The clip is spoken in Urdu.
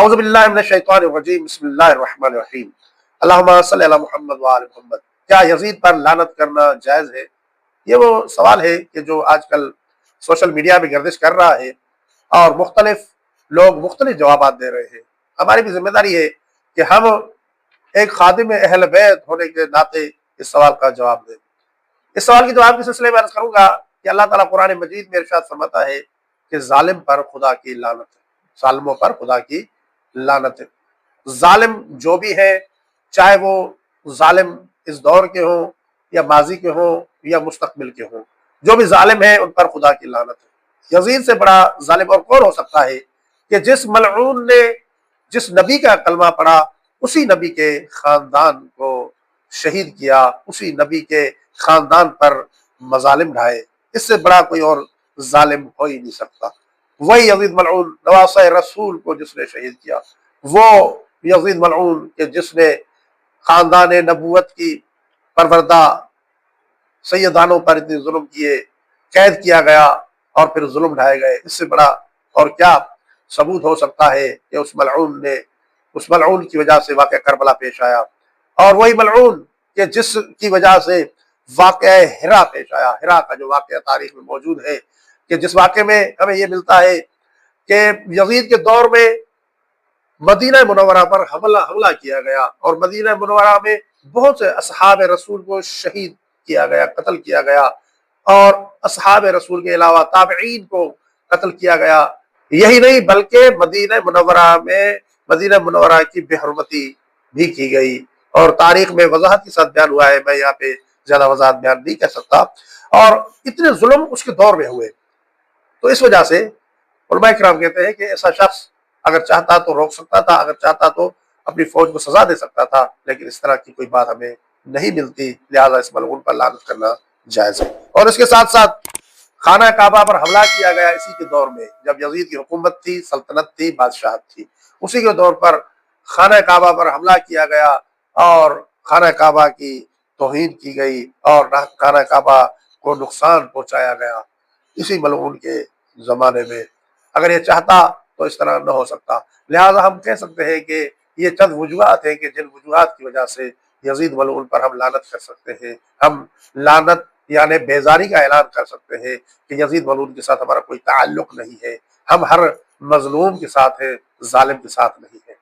اعوذ باللہ من الشیطان الرجیم بسم اللہ الرحمن الرحیم اللہم صلی علی محمد وآل محمد۔ کیا یزید پر لعنت کرنا جائز ہے؟ یہ وہ سوال ہے کہ جو آج کل سوشل میڈیا میں گردش کر رہا ہے اور مختلف لوگ مختلف جوابات دے رہے ہیں۔ ہماری بھی ذمہ داری ہے کہ ہم ایک خادم اہل بیت ہونے کے ناطے اس سوال کا جواب دیں۔ اس سوال کے جواب کے سلسلے میں عرض کروں گا کہ اللہ تعالیٰ قرآن مجید میں ارشاد فرماتا ہے کہ ظالم پر خدا کی لعنت ہے، ظالموں پر خدا کی لعنت ہے۔ ظالم جو بھی ہے، چاہے وہ ظالم اس دور کے ہوں یا ماضی کے ہوں یا مستقبل کے ہوں، جو بھی ظالم ہیں ان پر خدا کی لعنت ہے۔ یزید سے بڑا ظالم اور کون ہو سکتا ہے کہ جس ملعون نے جس نبی کا کلمہ پڑھا اسی نبی کے خاندان کو شہید کیا، اسی نبی کے خاندان پر مظالم ڈھائے، اس سے بڑا کوئی اور ظالم ہو ہی نہیں سکتا۔ وہی یزید ملعون نواسۂ رسول کو جس نے شہید کیا، وہ یزید ملعون کہ جس نے خاندان نبوت کی پروردہ سیدانوں پر اتنے ظلم کیے، قید کیا گیا اور پھر ظلم ڈھائے گئے، اس سے بڑا اور کیا ثبوت ہو سکتا ہے کہ اس ملعون کی وجہ سے واقعہ کربلا پیش آیا، اور وہی ملعون کہ جس کی وجہ سے واقعہ ہرا پیش آیا۔ ہرا کا جو واقعہ تاریخ میں موجود ہے کہ جس واقعے میں ہمیں یہ ملتا ہے کہ یزید کے دور میں مدینہ منورہ پر حملہ کیا گیا اور مدینہ منورہ میں بہت سے اصحاب رسول کو شہید کیا گیا، قتل کیا گیا، اور اصحاب رسول کے علاوہ تابعین کو قتل کیا گیا۔ یہی نہیں بلکہ مدینہ منورہ کی بے حرمتی بھی کی گئی، اور تاریخ میں وضاحت کے ساتھ بیان ہوا ہے، میں یہاں پہ زیادہ وضاحت بیان نہیں کر سکتا، اور اتنے ظلم اس کے دور میں ہوئے۔ تو اس وجہ سے علماء کرام کہتے ہیں کہ ایسا شخص اگر چاہتا تو روک سکتا تھا، اگر چاہتا تو اپنی فوج کو سزا دے سکتا تھا، لیکن اس طرح کی کوئی بات ہمیں نہیں ملتی، لہذا اس ملعون پر لعنت کرنا جائز ہے۔ اور اس کے ساتھ ساتھ خانہ کعبہ پر حملہ کیا گیا اسی کے دور میں، جب یزید کی حکومت تھی، سلطنت تھی، بادشاہت تھی، اسی کے دور پر خانہ کعبہ پر حملہ کیا گیا اور خانہ کعبہ کی توہین کی گئی اور خانہ کعبہ کو نقصان پہنچایا گیا اسی ملعون کے زمانے میں۔ اگر یہ چاہتا تو اس طرح نہ ہو سکتا، لہذا ہم کہہ سکتے ہیں کہ یہ چند وجوہات ہیں کہ جن وجوہات کی وجہ سے یزید ملعون پر ہم لعنت کر سکتے ہیں۔ ہم لعنت یعنی بیزاری کا اعلان کر سکتے ہیں کہ یزید ملعون کے ساتھ ہمارا کوئی تعلق نہیں ہے، ہم ہر مظلوم کے ساتھ ہیں، ظالم کے ساتھ نہیں ہیں۔